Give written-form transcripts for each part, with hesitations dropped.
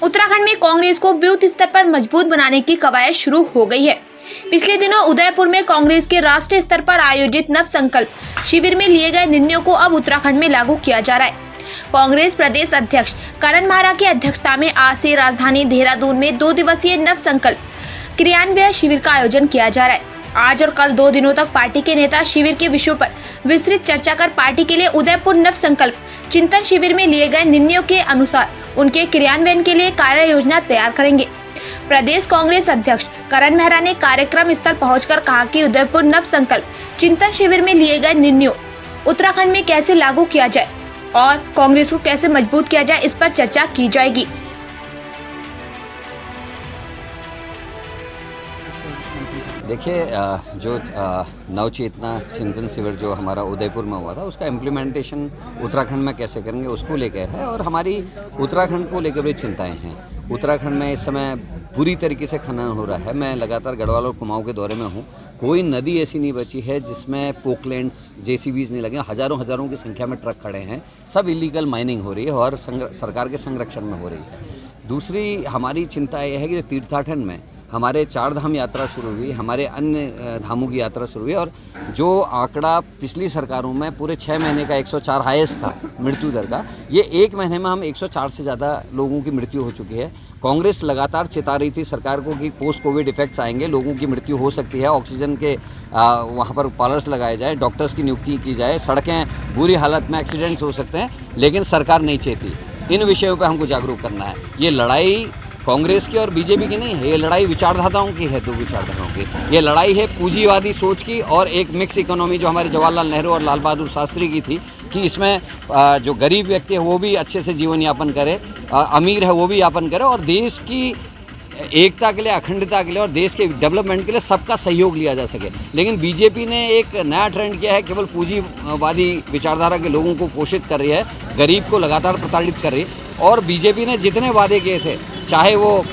उत्तराखंड में कांग्रेस को बूथ स्तर पर मजबूत बनाने की कवायद शुरू हो गई है। पिछले दिनों उदयपुर में कांग्रेस के राष्ट्रीय स्तर पर आयोजित नव संकल्प शिविर में लिए गए निर्णयों को अब उत्तराखंड में लागू किया जा रहा है। कांग्रेस प्रदेश अध्यक्ष करण माहरा की अध्यक्षता में आज से राजधानी देहरादून में 2 दिवसीय नव संकल्प क्रियान्वयन शिविर का आयोजन किया जा रहा है। आज और कल 2 दिनों तक पार्टी के नेता शिविर के विषयों पर विस्तृत चर्चा कर पार्टी के लिए उदयपुर नव संकल्प चिंतन शिविर में लिए गए निर्णयों के अनुसार उनके क्रियान्वयन के लिए कार्य योजना तैयार करेंगे। प्रदेश कांग्रेस अध्यक्ष करण माहरा ने कार्यक्रम स्थल पहुंचकर कहा कि उदयपुर नव संकल्प चिंतन शिविर में लिए गए निर्णयों उत्तराखंड में कैसे लागू किया जाए और कांग्रेस को कैसे मजबूत किया जाए, इस पर चर्चा की जाएगी। देखिए, जो नवचेतना चिंतन शिविर जो हमारा उदयपुर में हुआ था उसका इम्प्लीमेंटेशन उत्तराखंड में कैसे करेंगे उसको लेकर है और हमारी उत्तराखंड को लेकर भी चिंताएं हैं। उत्तराखंड में इस समय बुरी तरीके से खनन हो रहा है। मैं लगातार गढ़वाल और कुमाऊं के दौरे में हूं। कोई नदी ऐसी नहीं बची है जिसमें पोकलैंड्स जेसीबीज नहीं लगे। हज़ारों की संख्या में ट्रक खड़े हैं। सब इलीगल माइनिंग हो रही है और सरकार के संरक्षण में हो रही है। दूसरी हमारी चिंता यह है कि तीर्थाटन में हमारे 4 धाम यात्रा शुरू हुई, हमारे अन्य धामों की यात्रा शुरू हुई और जो आंकड़ा पिछली सरकारों में पूरे 6 महीने का 104 हाईएस्ट था मृत्यु दर का, ये 1 महीने में हम 104 से ज़्यादा लोगों की मृत्यु हो चुकी है। कांग्रेस लगातार चेता रही थी सरकार को कि पोस्ट कोविड इफेक्ट्स आएंगे, लोगों की मृत्यु हो सकती है, ऑक्सीजन के वहाँ पर पार्लर्स लगाए जाए, डॉक्टर्स की नियुक्ति की जाए, सड़कें बुरी हालत में एक्सीडेंट्स हो सकते हैं, लेकिन सरकार नहीं चेती। इन विषयों पर हमको जागरूक करना है। ये लड़ाई कांग्रेस की और बीजेपी की नहीं है, ये लड़ाई विचारधाराओं की है, 2 विचारधाराओं की। ये लड़ाई है पूंजीवादी सोच की और एक मिक्स इकोनॉमी जो हमारे जवाहरलाल नेहरू और लाल बहादुर शास्त्री की थी कि इसमें जो गरीब व्यक्ति है वो भी अच्छे से जीवन यापन करे, अमीर है वो भी यापन करे और देश की एकता के लिए, अखंडता के लिए और देश के डेवलपमेंट के लिए सबका सहयोग लिया जा सके। लेकिन बीजेपी ने एक नया ट्रेंड किया है, केवल पूंजीवादी विचारधारा के लोगों को पोषित कर रही है, गरीब को लगातार प्रताड़ित कर रही है। और बीजेपी ने जितने वादे किए थे, चाहे वो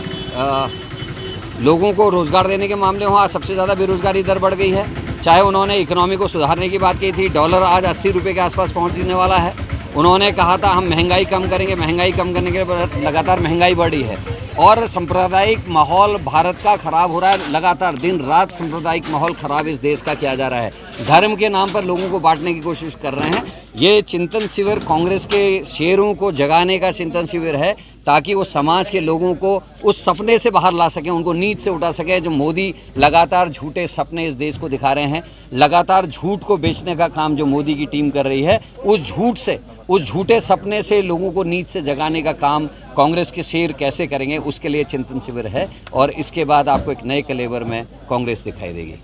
लोगों को रोज़गार देने के मामले हों, आज सबसे ज़्यादा बेरोज़गारी दर बढ़ गई है। चाहे उन्होंने इकोनॉमी को सुधारने की बात की थी, डॉलर आज 80 रुपये के आसपास पहुंचने वाला है। उन्होंने कहा था हम महंगाई कम करेंगे, महंगाई कम करने के लिए लगातार महंगाई बढ़ी है और सांप्रदायिक माहौल भारत का ख़राब हो रहा है। लगातार दिन रात सांप्रदायिक माहौल ख़राब इस देश का किया जा रहा है। धर्म के नाम पर लोगों को बांटने की कोशिश कर रहे हैं। ये चिंतन शिविर कांग्रेस के शेरों को जगाने का चिंतन शिविर है ताकि वो समाज के लोगों को उस सपने से बाहर ला सकें, उनको नींद से उठा सकें। जो मोदी लगातार झूठे सपने इस देश को दिखा रहे हैं, लगातार झूठ को बेचने का काम जो मोदी की टीम कर रही है, उस झूठे सपने से लोगों को नींद से जगाने का काम कांग्रेस के शेर कैसे करेंगे, उसके लिए चिंतन शिविर है और इसके बाद आपको एक नए कलेवर में कांग्रेस दिखाई देगी।